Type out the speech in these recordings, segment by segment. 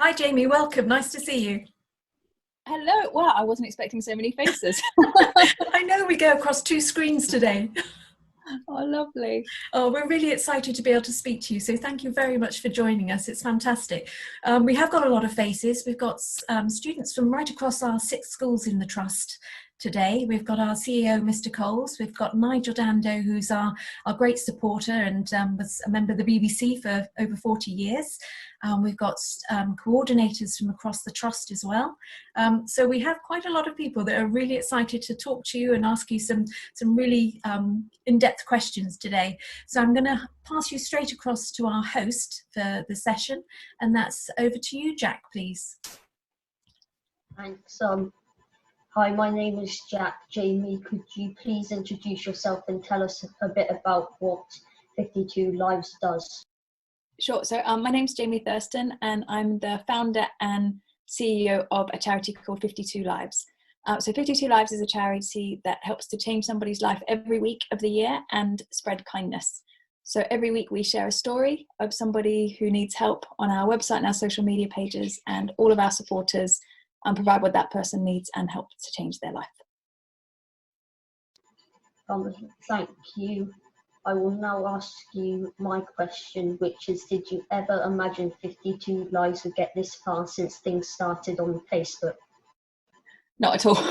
Hi Jamie, welcome. Nice to see you. Hello. Wow, I wasn't expecting so many faces. I know we go across two screens today. Oh, lovely. Oh, we're really excited to be able to speak to you. So thank you very much for joining us. It's fantastic. We have got a lot of faces. We've got students from right across our 6 schools in the Trust today. We've got our CEO, Mr. Coles. We've got Nigel Dando, who's our great supporter and was a member of the BBC for over 40 years. We've got coordinators from across the Trust as well. So we have quite a lot of people that are really excited to talk to you and ask you some really in-depth questions today. So I'm going to pass you straight across to our host for the session, and that's over to you, Jack, please. Thanks. Hi, my name is Jack. Jamie, could you please introduce yourself and tell us a bit about what 52 Lives does? Sure. So my name's Jaime Thurston, and I'm the founder and CEO of a charity called 52 Lives. So 52 Lives is a charity that helps to change somebody's life every week of the year and spread kindness. So every week we share a story of somebody who needs help on our website and our social media pages, and all of our supporters provide what that person needs and help to change their life. Thank you. I will now ask you my question, which is, did you ever imagine 52 Lives would get this far since things started on Facebook? Not at all.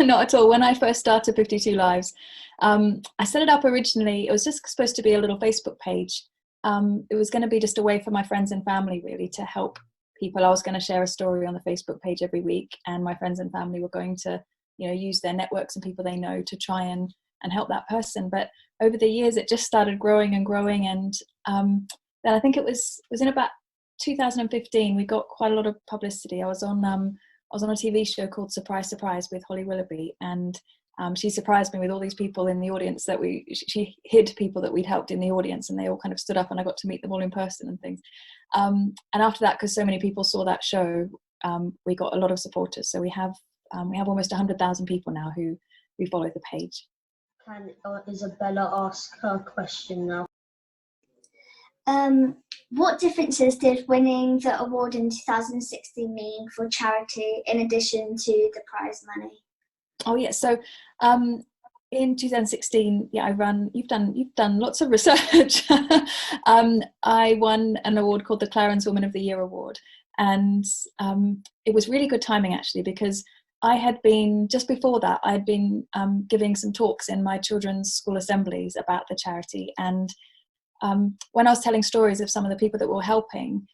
Not at all. When I first started 52 Lives, I set it up originally. It was just supposed to be a little Facebook page. It was going to be just a way for my friends and family, really, to help people. I was going to share a story on the Facebook page every week, and my friends and family were going to, use their networks and people they know to try and help that person. But over the years, it just started growing and growing. And then I think it was in about 2015, we got quite a lot of publicity. I was on a TV show called Surprise Surprise with Holly Willoughby, and she surprised me with all these people in the audience that she hid people that we'd helped in the audience, and they all kind of stood up, and I got to meet them all in person and things. And after that, because so many people saw that show, we got a lot of supporters. So we have almost 100,000 people now who follow the page. Can Isabella ask her question now? What differences did winning the award in 2016 mean for charity in addition to the prize money? Oh yeah, so in 2016, you've done lots of research. I won an award called the Clarence Woman of the Year Award, and it was really good timing actually, because just before that, I had been giving some talks in my children's school assemblies about the charity. And when I was telling stories of some of the people that were helping,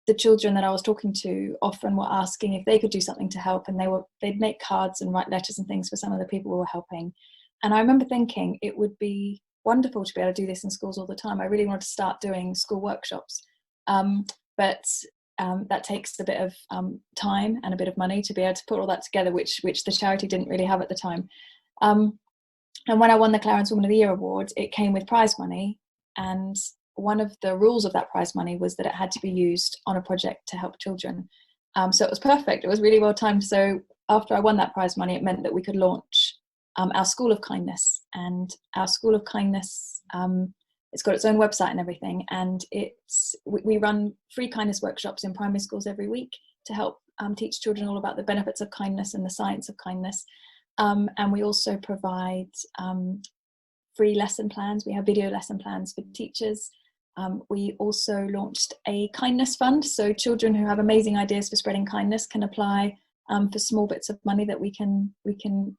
the children that I was talking to often were asking if they could do something to help, and they'd make cards and write letters and things for some of the people who were helping. And I remember thinking it would be wonderful to be able to do this in schools all the time. I really wanted to start doing school workshops, but that takes a bit of time and a bit of money to be able to put all that together, which the charity didn't really have at the time. And when I won the Clarence Woman of the Year Award, it came with prize money, and one of the rules of that prize money was that it had to be used on a project to help children. So it was perfect. It was really well timed. So after I won that prize money, it meant that we could launch our School of Kindness. And our School of Kindness, it's got its own website and everything. And we run free kindness workshops in primary schools every week to help teach children all about the benefits of kindness and the science of kindness. And we also provide free lesson plans. We have video lesson plans for teachers. We also launched a kindness fund, so children who have amazing ideas for spreading kindness can apply for small bits of money that we can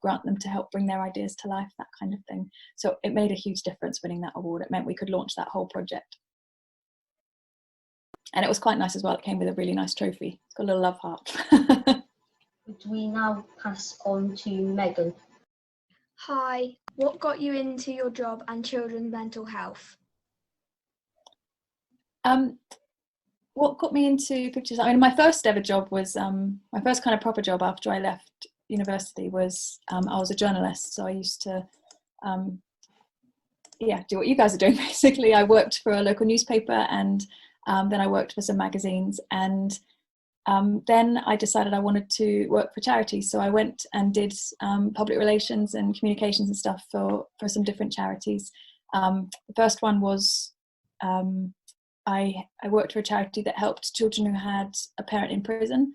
grant them to help bring their ideas to life, that kind of thing. So it made a huge difference winning that award. It meant we could launch that whole project. And it was quite nice as well. It came with a really nice trophy. It's got a little love heart. Would we now pass on to Megan? Hi, what got you into your job and children's mental health? What got me into pictures? I mean, my first ever job was my first kind of proper job after I left university was I was a journalist. So I used to do what you guys are doing basically. I worked for a local newspaper, and then I worked for some magazines, and then I decided I wanted to work for charities. So I went and did public relations and communications and stuff for some different charities. The first one was I worked for a charity that helped children who had a parent in prison,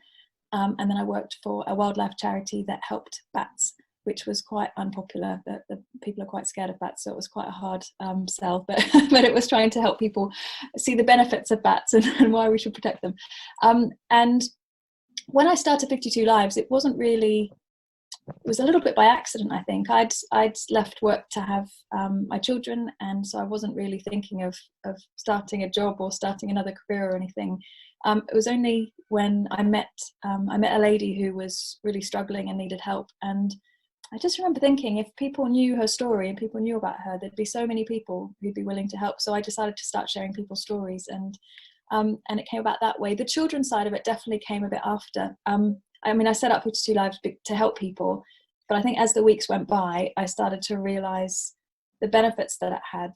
and then I worked for a wildlife charity that helped bats, which was quite unpopular. The people are quite scared of bats, so it was quite a hard sell, but but it was trying to help people see the benefits of bats and why we should protect them. And when I started 52 Lives, it wasn't really, it was a little bit by accident, I think. I'd left work to have my children, and so I wasn't really thinking of starting a job or starting another career or anything. It was only when I met a lady who was really struggling and needed help, and I just remember thinking, if people knew her story and people knew about her, there'd be so many people who'd be willing to help. So I decided to start sharing people's stories, and it came about that way. The children's side of it definitely came a bit after. I mean, I set up 52 Lives to help people, but I think as the weeks went by, I started to realise the benefits that it had,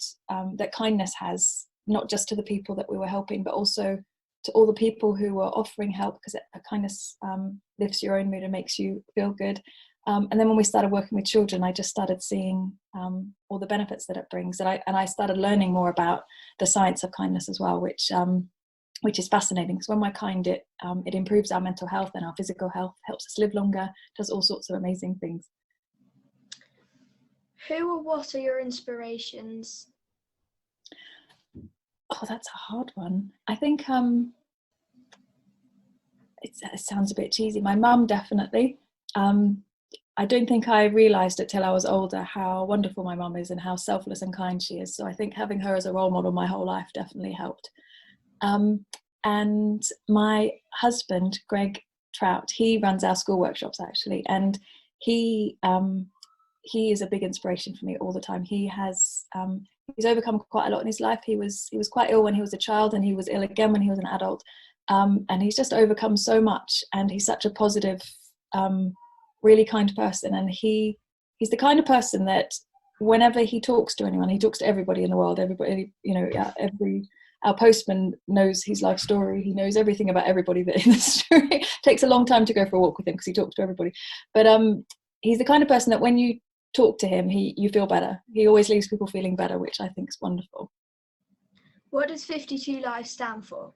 that kindness has, not just to the people that we were helping, but also to all the people who were offering help, because kindness lifts your own mood and makes you feel good. And then when we started working with children, I just started seeing all the benefits that it brings, and I started learning more about the science of kindness as well, which is fascinating, because when we're kind, it improves our mental health and our physical health, helps us live longer, does all sorts of amazing things. Who or what are your inspirations? Oh, that's a hard one. I think it sounds a bit cheesy. My mum, definitely. I don't think I realised it till I was older how wonderful my mum is and how selfless and kind she is. So I think having her as a role model my whole life definitely helped. And my husband, Greg Trout, he runs our school workshops actually, and he is a big inspiration for me all the time. He's overcome quite a lot in his life. He was quite ill when he was a child, and he was ill again when he was an adult, and he's just overcome so much, and he's such a positive, really kind person. And he's the kind of person that whenever he talks to anyone, he talks to everybody in the world. Everybody, our postman knows his life story. He knows everything about everybody that in the story. It takes a long time to go for a walk with him because he talks to everybody. But he's the kind of person that when you talk to him, you feel better. He always leaves people feeling better, which I think is wonderful. What does 52 Lives stand for?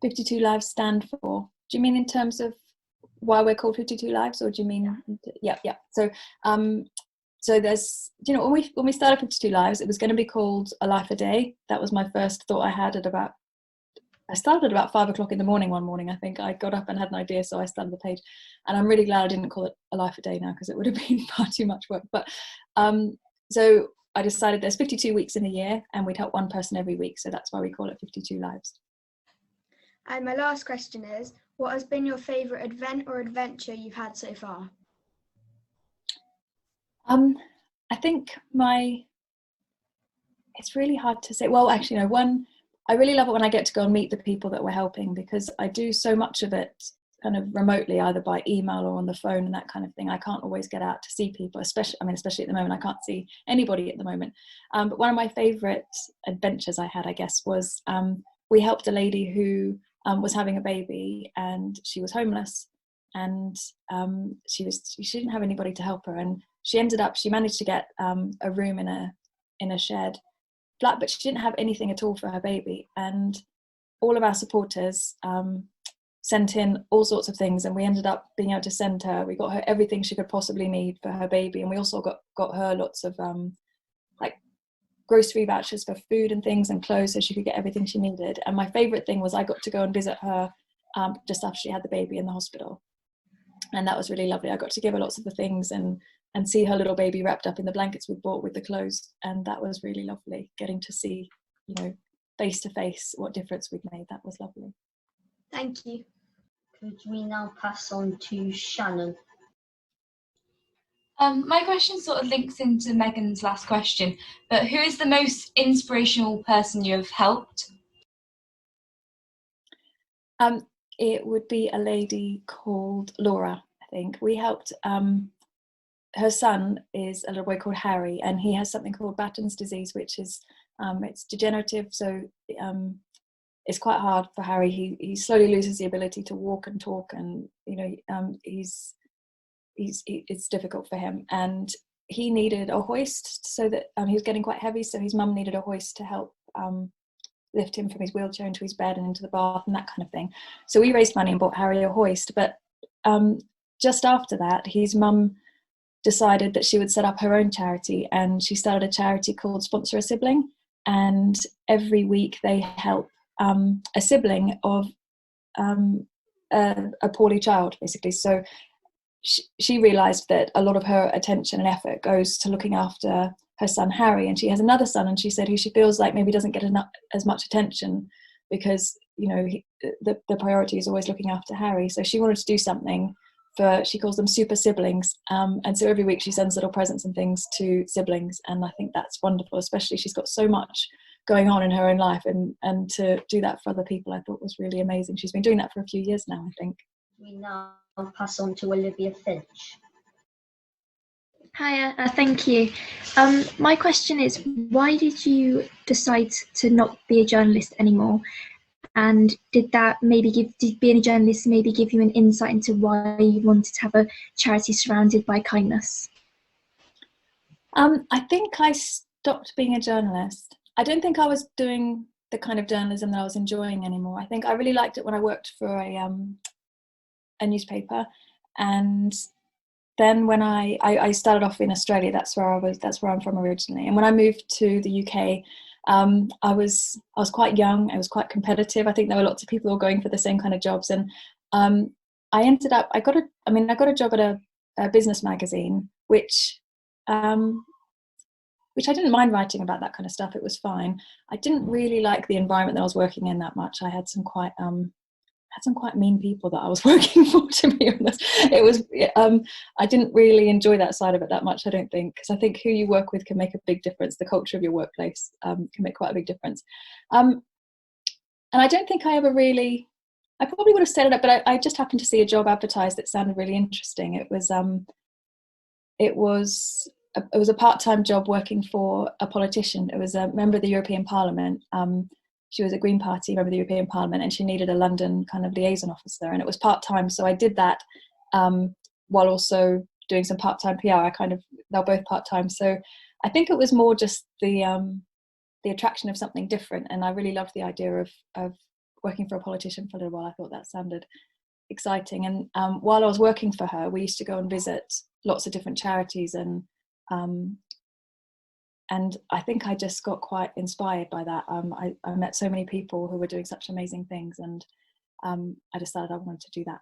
52 Lives stand for? Do you mean in terms of why we're called 52 Lives, or do you mean? Yeah. So there's, when we started 52 Lives, it was going to be called A Life a Day. That was my first thought I had I started at about 5 o'clock in the morning one morning. I think I got up and had an idea, so I started the page. And I'm really glad I didn't call it A Life a Day now, because it would have been far too much work. But so I decided there's 52 weeks in a year, and we'd help one person every week. So that's why we call it 52 Lives. And my last question is, what has been your favourite event or adventure you've had so far? I think it's really hard to say. Well, actually, no, I really love it when I get to go and meet the people that we're helping, because I do so much of it kind of remotely, either by email or on the phone and that kind of thing. I can't always get out to see people, especially at the moment, I can't see anybody at the moment. But one of my favourite adventures I had, I guess, was we helped a lady who was having a baby, and she was homeless, and she didn't have anybody to help her, and she managed to get a room in a shed flat, but she didn't have anything at all for her baby. And all of our supporters sent in all sorts of things, and we ended up being able to we got her everything she could possibly need for her baby, and we also got her lots of like grocery vouchers for food and things and clothes, so she could get everything she needed. And my favorite thing was I got to go and visit her just after she had the baby in the hospital, and that was really lovely. I got to give her lots of the things and see her little baby wrapped up in the blankets we bought with the clothes, and that was really lovely, getting to see, face to face what difference we'd made. That was lovely. Thank you. Could we now pass on to Shannon? My question sort of links into Megan's last question, but who is the most inspirational person you have helped? It would be a lady called Laura, I think. We helped, her son is a little boy called Harry, and he has something called Batten's disease, which is, it's degenerative, so it's quite hard for Harry. He slowly loses the ability to walk and talk, and it's difficult for him, and he needed a hoist, so that he was getting quite heavy, so his mum needed a hoist to help lift him from his wheelchair into his bed and into the bath and that kind of thing. So we raised money and bought Harry a hoist. But just after that, his mum decided that she would set up her own charity, and she started a charity called Sponsor a Sibling. And every week they help a sibling of a poorly child, basically. So she realised that a lot of her attention and effort goes to looking after her son Harry, and she has another son, and she said who she feels like maybe doesn't get as much attention because, you know, the priority is always looking after Harry. So she wanted to do something for, she calls them super siblings, and so every week she sends little presents and things to siblings, and I think that's wonderful, especially she's got so much going on in her own life, and to do that for other people I thought was really amazing. She's been doing that for a few years now, I think. We now pass on to Olivia Finch. Hi, thank you. My question is, why did you decide to not be a journalist anymore? And did being a journalist maybe give you an insight into why you wanted to have a charity surrounded by kindness? I think I stopped being a journalist. I don't think I was doing the kind of journalism that I was enjoying anymore. I think I really liked it when I worked for a newspaper, and then when I started off in Australia, that's where I'm from originally. And when I moved to the UK, I was quite young. I was quite competitive. I think there were lots of people who were going for the same kind of jobs, and I got a job at a business magazine, which I didn't mind writing about that kind of stuff. It was fine. I didn't really like the environment that I was working in that much. I had some quite mean people that I was working for, to be honest. It was I didn't really enjoy that side of it that much, I don't think, because I think who you work with can make a big difference. The culture of your workplace can make quite a big difference. And I don't think I probably would have set it up, but I just happened to see a job advertised that sounded really interesting. It was a part-time job working for a politician. It was a member of the European Parliament. She was a Green Party member of the European Parliament, and she needed a London kind of liaison officer, and it was part-time. So I did that while also doing some part-time PR. They're both part-time. So I think it was more just the attraction of something different, and I really loved the idea of working for a politician for a little while. I thought that sounded exciting. And while I was working for her, we used to go and visit lots of different charities, and I think I just got quite inspired by that. I met so many people who were doing such amazing things, and I decided I wanted to do that.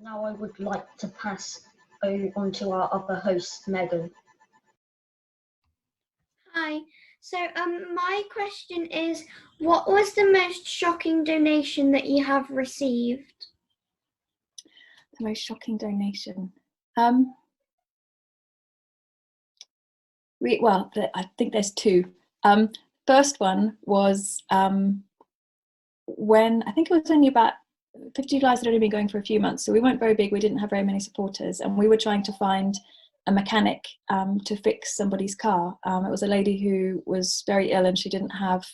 Now I would like to pass on to our other host, Megan. Hi. So my question is, what was the most shocking donation that you have received? The most shocking donation. I think there's two. First one was when I think it was only about 50 Lives had only been going for a few months, so we weren't very big. We didn't have very many supporters, and we were trying to find a mechanic to fix somebody's car. It was a lady who was very ill, and she didn't have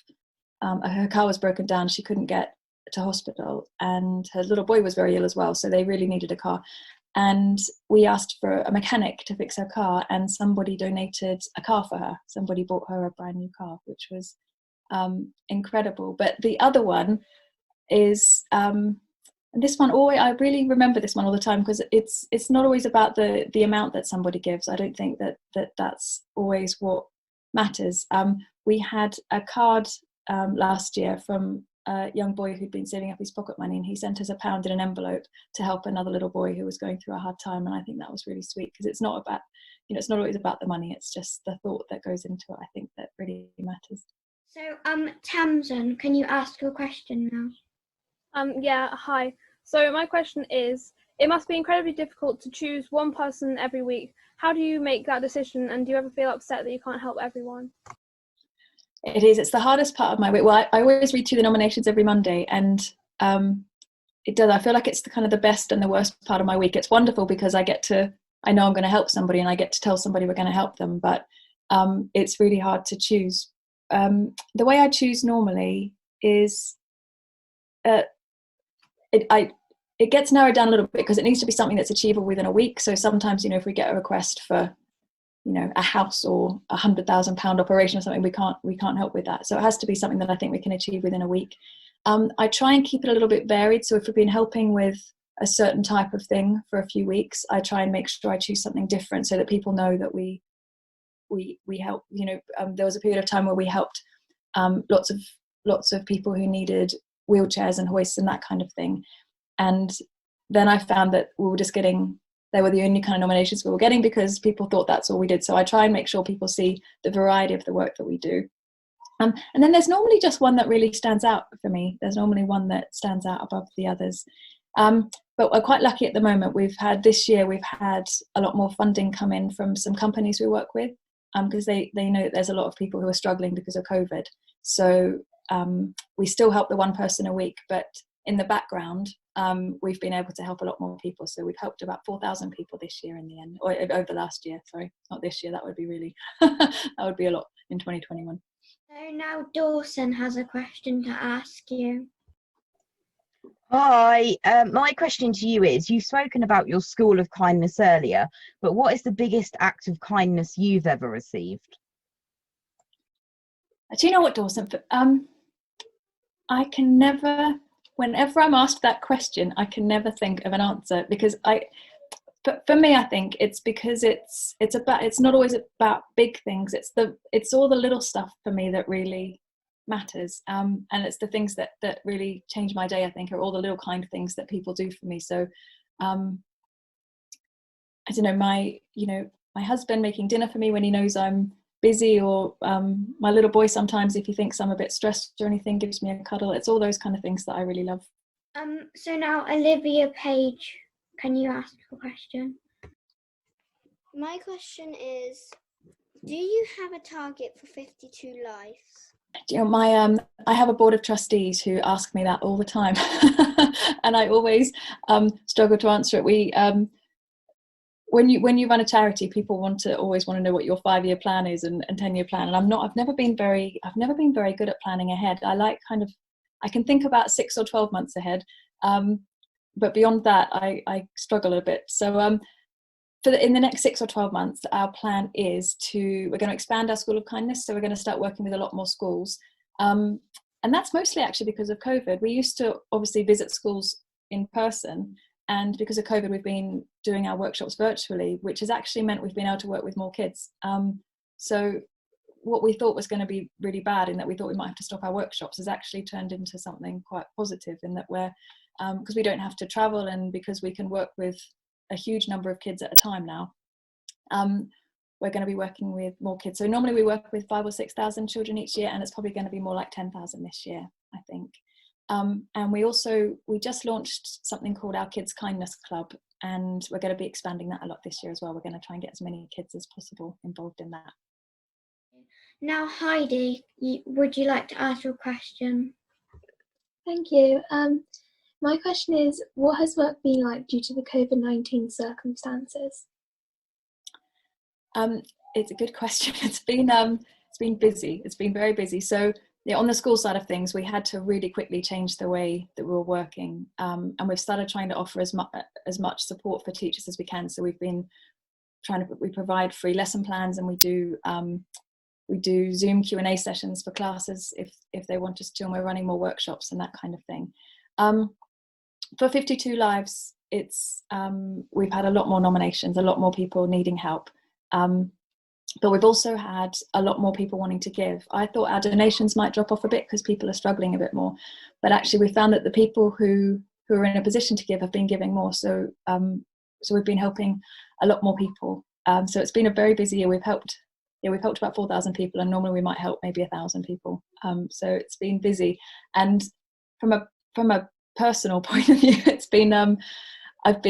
her car was broken down. She couldn't get to hospital, and her little boy was very ill as well, so they really needed a car. And we asked for a mechanic to fix her car, and somebody donated a car for her. Somebody bought her a brand new car, which was incredible. But the other one is, and this one, I really remember this one all the time, because it's not always about the amount that somebody gives. I don't think that's always what matters. We had a card last year from a young boy who'd been saving up his pocket money, and he sent us £1 in an envelope to help another little boy who was going through a hard time. And I think that was really sweet, because it's not about, it's not always about the money. It's just the thought that goes into it, I think, that really matters. So Tamsin, can you ask your question now? Yeah, hi. So my question is, it must be incredibly difficult to choose one person every week. How do you make that decision, and do you ever feel upset that you can't help everyone? It is. It's the hardest part of my week. Well, I always read through the nominations every Monday, and it does. I feel like it's the best and the worst part of my week. It's wonderful because I know I'm going to help somebody, and I get to tell somebody we're going to help them. But it's really hard to choose. The way I choose normally is it gets narrowed down a little bit, because it needs to be something that's achievable within a week. So sometimes, if we get a request for you know, a house or £100,000 operation or something. We can't help with that. So it has to be something that I think we can achieve within a week. I try and keep it a little bit varied. So if we've been helping with a certain type of thing for a few weeks, I try and make sure I choose something different so that people know that we help. You know, there was a period of time where we helped lots of people who needed wheelchairs and hoists and that kind of thing. And then I found that they were the only kind of nominations we were getting because people thought that's all we did. So I try and make sure people see the variety of the work that we do. And then there's normally just one that really stands out for me. There's normally one that stands out above the others. But we're quite lucky at the moment. This year we've had a lot more funding come in from some companies we work with, because they know that there's a lot of people who are struggling because of COVID. So we still help the one person a week, but in the background, we've been able to help a lot more people. So we've helped about 4,000 people this year in the end, or over last year, sorry, not this year. That would be really, that would be a lot in 2021. So now Dawson has a question to ask you. Hi, my question to you is, you've spoken about your School of Kindness earlier, but what is the biggest act of kindness you've ever received? Do you know what, Dawson? I can never, whenever I'm asked that question, I can never think of an answer, because for me, I think it's because it's not always about big things. It's all the little stuff for me that really matters, and it's the things that really change my day, I think, are all the little kind of things that people do for me. So I don't know, my husband making dinner for me when he knows I'm busy, or my little boy sometimes, if he thinks I'm a bit stressed or anything, gives me a cuddle. It's all those kind of things that I really love. So now Olivia Page, can you ask a question? My question is, do you have a target for 52 lives? You know, I have a board of trustees who ask me that all the time, and I always struggle to answer it. When you run a charity, people always want to know what your 5-year plan is and 10-year plan. And I've never been very good at planning ahead. I can think about 6 or 12 months ahead, but beyond that, I struggle a bit. So in the next 6 or 12 months, our plan is we're going to expand our School of Kindness. So we're going to start working with a lot more schools. And that's mostly actually because of COVID. We used to obviously visit schools in person. And because of COVID, we've been doing our workshops virtually, which has actually meant we've been able to work with more kids. So what we thought was going to be really bad, in that we thought we might have to stop our workshops, has actually turned into something quite positive, in that we're, because we don't have to travel, and because we can work with a huge number of kids at a time now, we're going to be working with more kids. So normally we work with 5,000 or 6,000 children each year, and it's probably going to be more like 10,000 this year, I think. And we just launched something called our Kids Kindness Club, and we're going to be expanding that a lot this year as well. We're going to try and get as many kids as possible involved in that. Now Heidi, would you like to ask your question? Thank you. My question is, what has work been like due to the COVID-19 circumstances? It's a good question. It's been busy. It's been very busy. So on the school side of things, we had to really quickly change the way that we were working, and we've started trying to offer as much support for teachers as we can. So we provide free lesson plans, and we do Zoom Q&A sessions for classes if they want us to, and we're running more workshops and that kind of thing. For 52 Lives, we've had a lot more nominations, a lot more people needing help. But we've also had a lot more people wanting to give. I thought our donations might drop off a bit because people are struggling a bit more, but actually we found that the people who are in a position to give have been giving more. So we've been helping a lot more people. So it's been a very busy year. We've helped about 4,000 people, and normally we might help maybe 1,000 people. So it's been busy. And from a personal point of view, it's been I've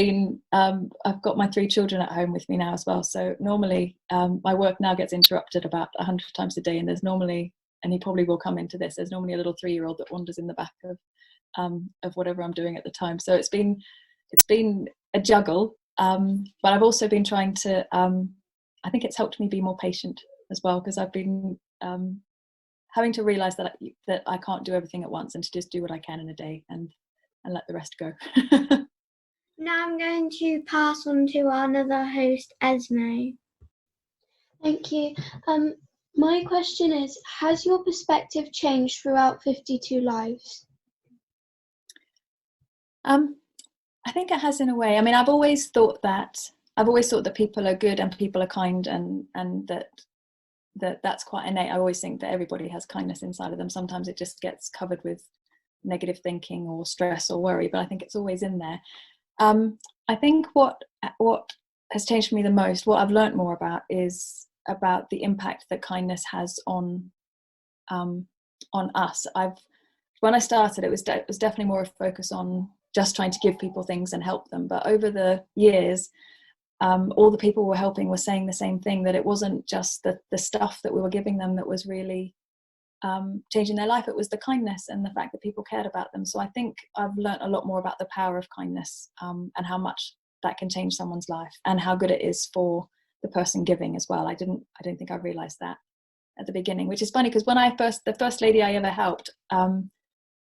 got my 3 children at home with me now as well. So normally my work now gets interrupted about 100 times a day, and there's normally, and he probably will come into this, there's normally a little 3-year-old that wanders in the back of whatever I'm doing at the time. So it's been a juggle, but I've also been trying to, I think it's helped me be more patient as well, because I've been having to realise that I can't do everything at once, and to just do what I can in a day and let the rest go. Now I'm going to pass on to our another host, Esme. Thank you. My question is, has your perspective changed throughout 52 Lives? I think it has in a way. I mean, I've always thought that people are good and people are kind, and that's quite innate. I always think that everybody has kindness inside of them. Sometimes it just gets covered with negative thinking or stress or worry, but I think it's always in there. I think what has changed for me the most, what I've learned more about, is about the impact that kindness has on us. When I started, it was definitely more a focus on just trying to give people things and help them. But over the years, all the people we were helping were saying the same thing, that it wasn't just the stuff that we were giving them that was really changing their life. It was the kindness and the fact that people cared about them. So I think I've learned a lot more about the power of kindness, and how much that can change someone's life, and how good it is for the person giving as well. I don't think I realized that at the beginning, which is funny, because when the first lady I ever helped,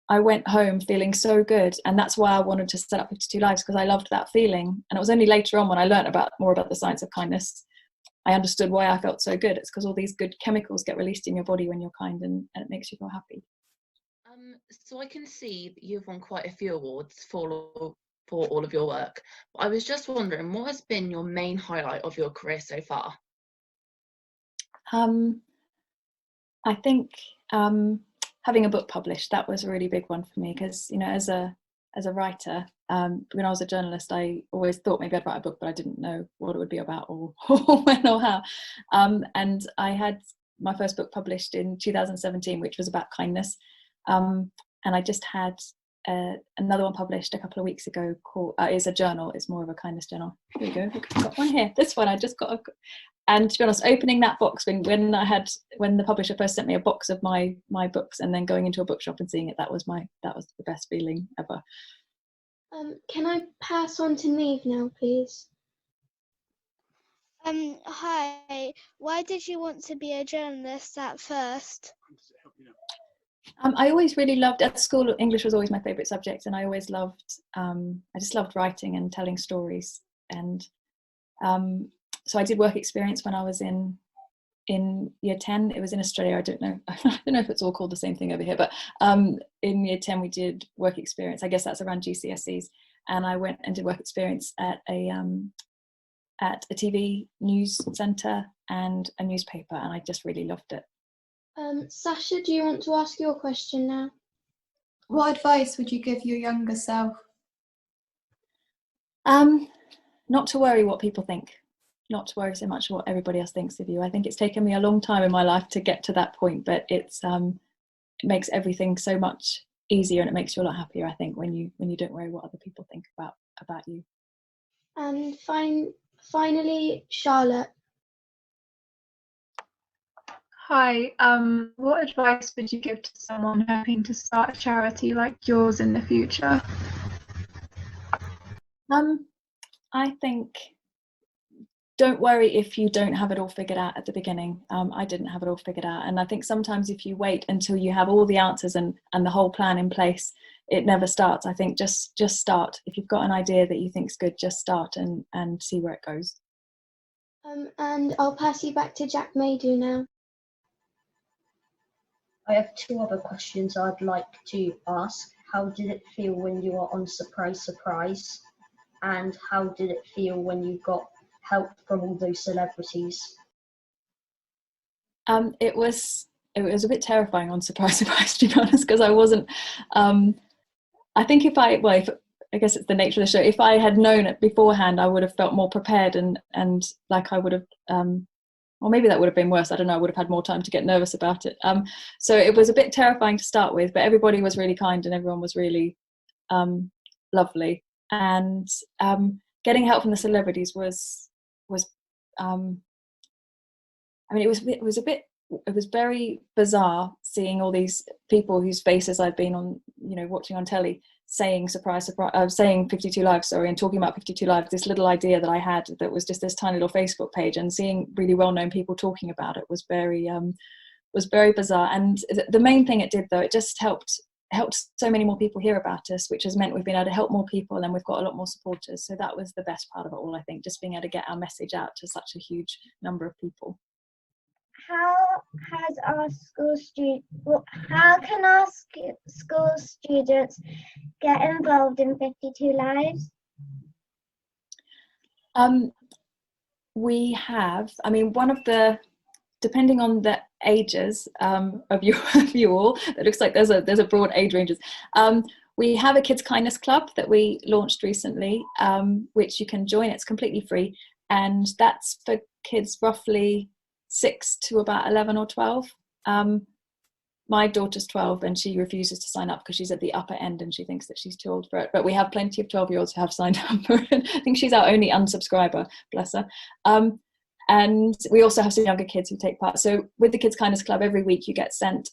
I went home feeling so good, and that's why I wanted to set up 52 Lives, because I loved that feeling. And it was only later on, when I learned more about the science of kindness, I understood why I felt so good. It's because all these good chemicals get released in your body when you're kind, and it makes you feel happy. So I can see that you've won quite a few awards for all of your work. I was just wondering, what has been your main highlight of your career so far? I think having a book published, that was a really big one for me, because, you know, as a writer, when I was a journalist, I always thought maybe I'd write a book, but I didn't know what it would be about, or when or how. And I had my first book published in 2017, which was about kindness. And I just had another one published a couple of weeks ago, called it's a journal. It's more of a kindness journal. Here we go. I've got one here. This one I just got. And to be honest, opening that box when the publisher first sent me a box of my books, and then going into a bookshop and seeing it, that was the best feeling ever. Can I pass on to Neve now, please? Hi. Why did you want to be a journalist at first? I always really loved, at school, English was always my favourite subject, and I always loved, I just loved writing and telling stories. And so I did work experience when I was in year 10. It was in Australia. I don't know if it's all called the same thing over here, but in year 10 we did work experience. I guess that's around GCSEs, and I went and did work experience at a TV news centre and a newspaper, and I just really loved it. Sasha, do you want to ask your question now? What advice would you give your younger self? Not to worry what people think. Not to worry so much what everybody else thinks of you. I think it's taken me a long time in my life to get to that point, but it makes everything so much easier, and it makes you a lot happier, I think, when you don't worry what other people think about you. And finally, Charlotte. Hi, what advice would you give to someone hoping to start a charity like yours in the future? I think, don't worry if you don't have it all figured out at the beginning. I didn't have it all figured out, and I think sometimes if you wait until you have all the answers and the whole plan in place, it never starts. I think just start. If you've got an idea that you think's good, just start and see where it goes. And I'll pass you back to Jack Maydew now. I have two other questions I'd like to ask. How did it feel when you were on Surprise Surprise? And how did it feel when you got help from all those celebrities? It was a bit terrifying on Surprise Surprise, to be honest, because I wasn't. I think I guess it's the nature of the show. If I had known it beforehand, I would have felt more prepared, and like I would have. Or maybe that would have been worse. I don't know. I would have had more time to get nervous about it. So it was a bit terrifying to start with, but everybody was really kind and everyone was really lovely. And getting help from the celebrities was it was very bizarre seeing all these people whose faces I've been on, watching on telly, saying saying 52 Lives, and talking about 52 Lives, this little idea that I had that was just this tiny little Facebook page, and seeing really well-known people talking about it was very bizarre. And the main thing it did, though, it just helped so many more people hear about us, which has meant we've been able to help more people, and we've got a lot more supporters. So that was the best part of it all, I think, just being able to get our message out to such a huge number of people. how can our school students get involved in 52 Lives? We have, I mean, one of the, depending on the ages of you all, it looks like there's a broad age ranges. We have a Kids Kindness Club that we launched recently, which you can join. It's completely free, and that's for kids roughly 6 to about 11 or 12. My daughter's 12 and she refuses to sign up because she's at the upper end and she thinks that she's too old for it. But we have plenty of 12-year-olds who have signed up for it. I think she's our only unsubscriber, bless her. And we also have some younger kids who take part. So with the Kids Kindness Club, every week you get sent,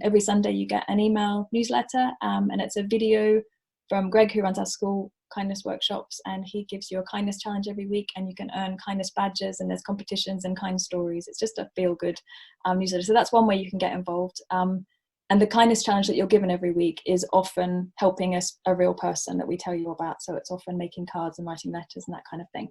every Sunday you get an email newsletter, and it's a video from Greg, who runs our school kindness workshops, and he gives you a kindness challenge every week, and you can earn kindness badges, and there's competitions and kind stories. It's just a feel-good newsletter. So that's one way you can get involved. And the kindness challenge that you're given every week is often helping a real person that we tell you about. So it's often making cards and writing letters and that kind of thing.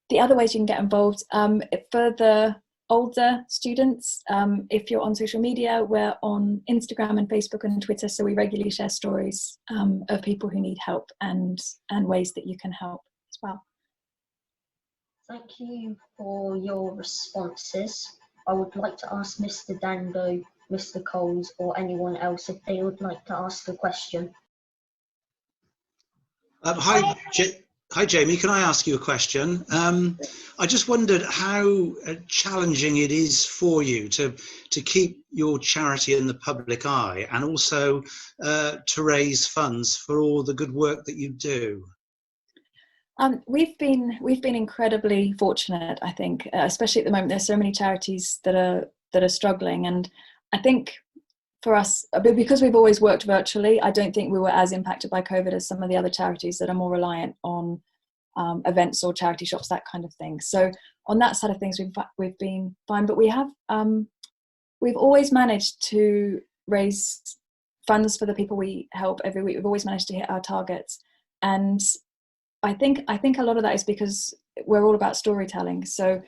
The other ways you can get involved, for the older students, if you're on social media, we're on Instagram and Facebook and Twitter, so we regularly share stories of people who need help and ways that you can help as well. Thank you for your responses. I would like to ask Mr. Dando, Mr. Coles, or anyone else if they would like to ask a question. Hi, Jamie. Can I ask you a question? I just wondered how challenging it is for you to keep your charity in the public eye, and also to raise funds for all the good work that you do. We've been incredibly fortunate, I think, especially at the moment. There's so many charities that are struggling, and I think for us, because we've always worked virtually, I don't think we were as impacted by COVID as some of the other charities that are more reliant on events or charity shops, that kind of thing. So on that side of things, we've been fine. But we've always managed to raise funds for the people we help every week. We've always managed to hit our targets, and I think a lot of that is because we're all about storytelling. So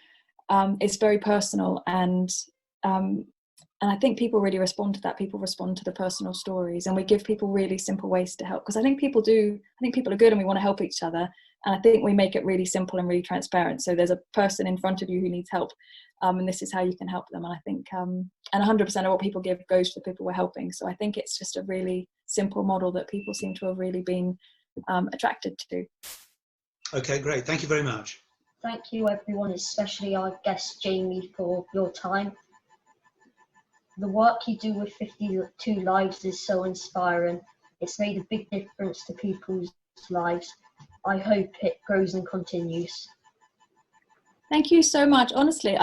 it's very personal, and I think people really respond to that. People respond to the personal stories, and we give people really simple ways to help, because I think people are good and we want to help each other. And I think we make it really simple and really transparent. So there's a person in front of you who needs help, and this is how you can help them. And I think, and 100% of what people give goes to the people we're helping. So I think it's just a really simple model that people seem to have really been attracted to. Okay, great. Thank you very much. Thank you, everyone, especially our guest Jamie, for your time. The work you do with 52 Lives is so inspiring. It's made a big difference to people's lives. I hope it grows and continues. Thank you so much. Honestly,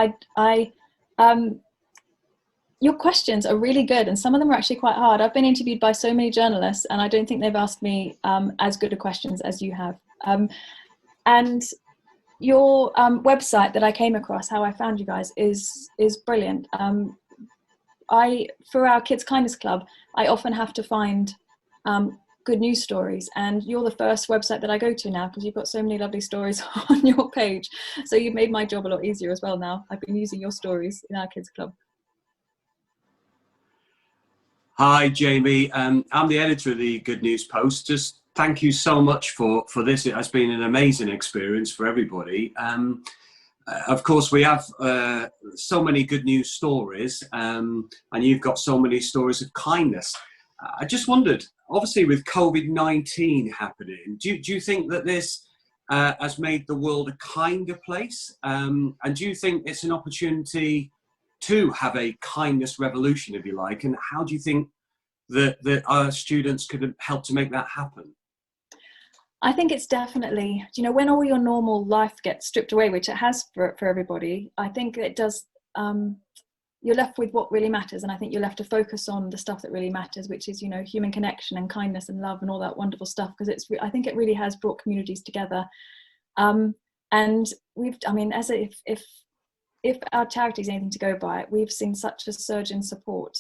your questions are really good, and some of them are actually quite hard. I've been interviewed by so many journalists, and I don't think they've asked me as good a questions as you have. And your website that I came across, how I found you guys, is brilliant. For our Kids Kindness Club, I often have to find good news stories, and you're the first website that I go to now, because you've got so many lovely stories on your page. So you've made my job a lot easier as well now. I've been using your stories in our Kids Club. Hi, Jamie. I'm the editor of the Good News Post. Just thank you so much for this. It has been an amazing experience for everybody. Of course, we have so many good news stories, and you've got so many stories of kindness. I just wondered, obviously with COVID-19 happening, do you think that this has made the world a kinder place? And do you think it's an opportunity to have a kindness revolution, if you like? And how do you think that our students could help to make that happen? I think it's definitely, when all your normal life gets stripped away, which it has for everybody, I think it does, you're left with what really matters. And I think you're left to focus on the stuff that really matters, which is, human connection and kindness and love and all that wonderful stuff. Because I think it really has brought communities together. And if our charity is anything to go by, we've seen such a surge in support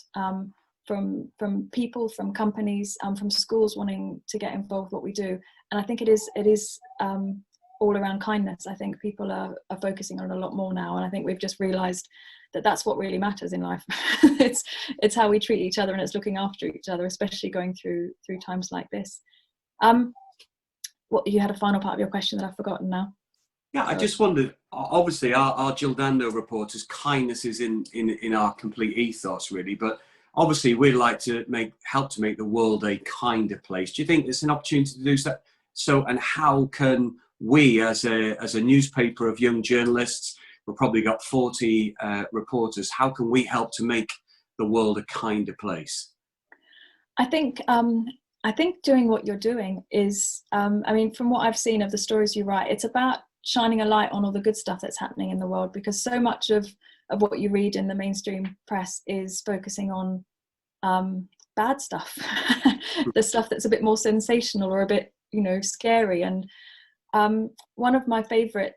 from people, from companies, from schools wanting to get involved with what we do. And I think it is all around kindness. I think people are focusing on it a lot more now, and I think we've just realised that that's what really matters in life. it's how we treat each other, and it's looking after each other, especially going through times like this. What, you had a final part of your question that I've forgotten now? Yeah, I just wondered, obviously our Gildando reporters, kindness is in our complete ethos, really, but obviously we'd like to help to make the world a kinder place. Do you think there's an opportunity to do that? So, and how can we, as a newspaper of young journalists, we've probably got 40 reporters, how can we help to make the world a kinder place? I think doing what you're doing is, I mean, from what I've seen of the stories you write, it's about shining a light on all the good stuff that's happening in the world, because so much of what you read in the mainstream press is focusing on bad stuff, the stuff that's a bit more sensational or a bit, scary. And one of my favourite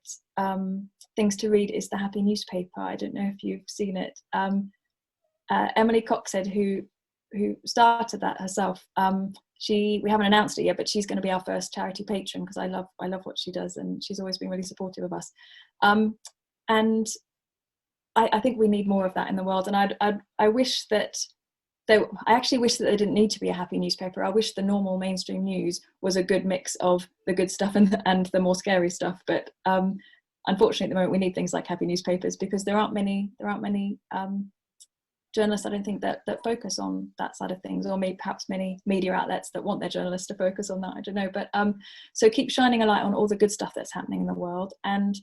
things to read is the Happy Newspaper. I don't know if you've seen it. Emily Coxhead, who started that herself, we haven't announced it yet, but she's going to be our first charity patron, because I love what she does, and she's always been really supportive of us. And I think we need more of that in the world. And I wish that I actually wish that there didn't need to be a happy newspaper. I wish the normal mainstream news was a good mix of the good stuff and the more scary stuff. But unfortunately, at the moment, we need things like happy newspapers, because there aren't many journalists, I don't think, that focus on that side of things, or maybe perhaps many media outlets that want their journalists to focus on that. I don't know, but so keep shining a light on all the good stuff that's happening in the world. And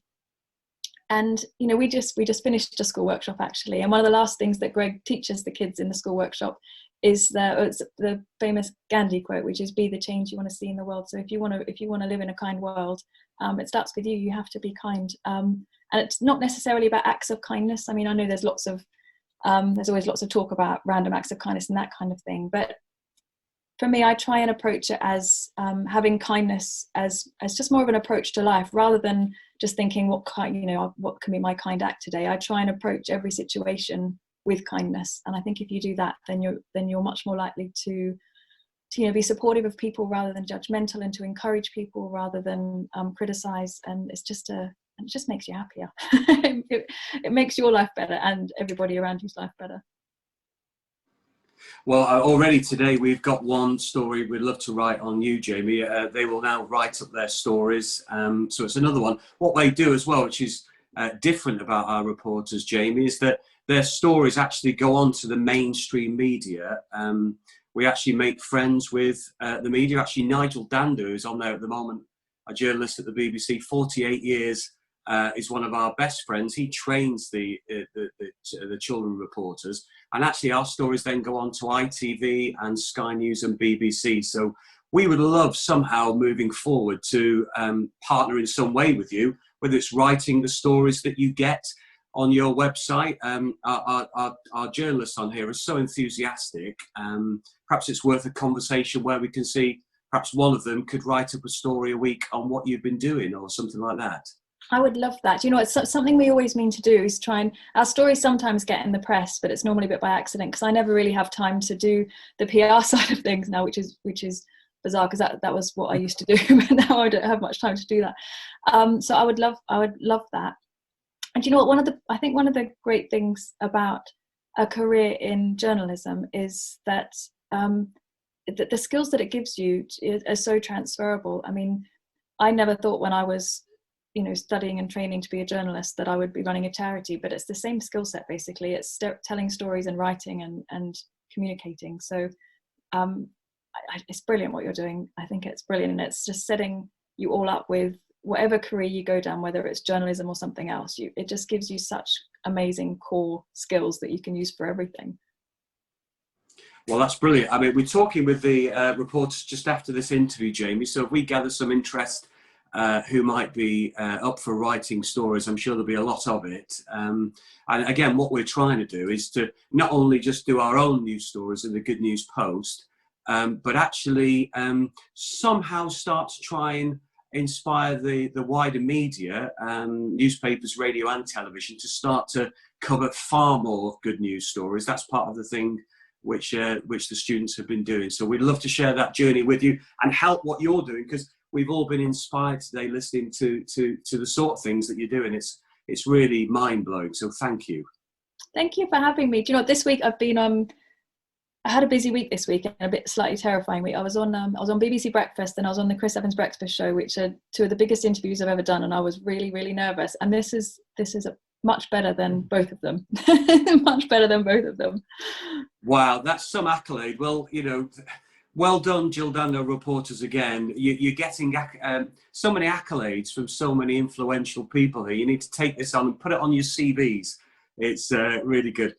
we just finished a school workshop, actually, and one of the last things that Greg teaches the kids in the school workshop is the famous Gandhi quote, which is, "Be the change you want to see in the world." So if you want to live in a kind world, it starts with you. You have to be kind, and it's not necessarily about acts of kindness. I mean, I know there's always lots of talk about random acts of kindness and that kind of thing, but for me, I try and approach it as having kindness as just more of an approach to life, rather than just thinking what can be my kind act today. I try and approach every situation with kindness, and I think if you do that, then you're much more likely to be supportive of people rather than judgmental, and to encourage people rather than criticize. And it just makes you happier. It makes your life better and everybody around you's life better. Well, already today we've got one story we'd love to write on you, Jamie. They will now write up their stories. So it's another one. What they do as well, which is different about our reporters, Jamie, is that their stories actually go on to the mainstream media. We actually make friends with the media. Actually, Nigel Dando, who's on there at the moment, a journalist at the BBC, 48 years, is one of our best friends. He trains the children reporters, and actually our stories then go on to ITV and Sky News and BBC. So we would love somehow moving forward to partner in some way with you, whether it's writing the stories that you get on your website. Our journalists on here are so enthusiastic. Perhaps it's worth a conversation where we can see perhaps one of them could write up a story a week on what you've been doing or something like that. I would love that. It's something we always mean to do, is try and, our stories sometimes get in the press, but it's normally a bit by accident, because I never really have time to do the PR side of things now, which is bizarre, because that was what I used to do, but now I don't have much time to do that. So I would love that. And you know what, I think one of the great things about a career in journalism is that the skills that it gives you are so transferable. I mean, I never thought when I was studying and training to be a journalist that I would be running a charity, but it's the same skill set basically. It's telling stories and writing and communicating. So it's brilliant what you're doing. I think it's brilliant, and it's just setting you all up with whatever career you go down, whether it's journalism or something else. It just gives you such amazing core skills that you can use for everything. Well, that's brilliant. I mean, we're talking with the reporters just after this interview, Jamie, so if we gather some interest who might be up for writing stories, I'm sure there'll be a lot of it. And again, what we're trying to do is to not only just do our own news stories in the Good News Post, but actually somehow start to try and inspire the wider media, newspapers, radio and television, to start to cover far more good news stories. That's part of the thing which the students have been doing. So we'd love to share that journey with you and help what you're doing, because we've all been inspired today listening to the sort of things that you're doing. It's really mind-blowing, so thank you. Thank you for having me. Do you know what, this week I've been I had a busy week this week, and a bit slightly terrifying week. I was on BBC Breakfast, and I was on the Chris Evans Breakfast Show, which are two of the biggest interviews I've ever done, and I was really, really nervous. And this is much better than both of them. Much better than both of them. Wow, that's some accolade. Well, you know, well done, Jill Dando reporters again. You're getting so many accolades from so many influential people here. You need to take this on and put it on your CVs. It's really good.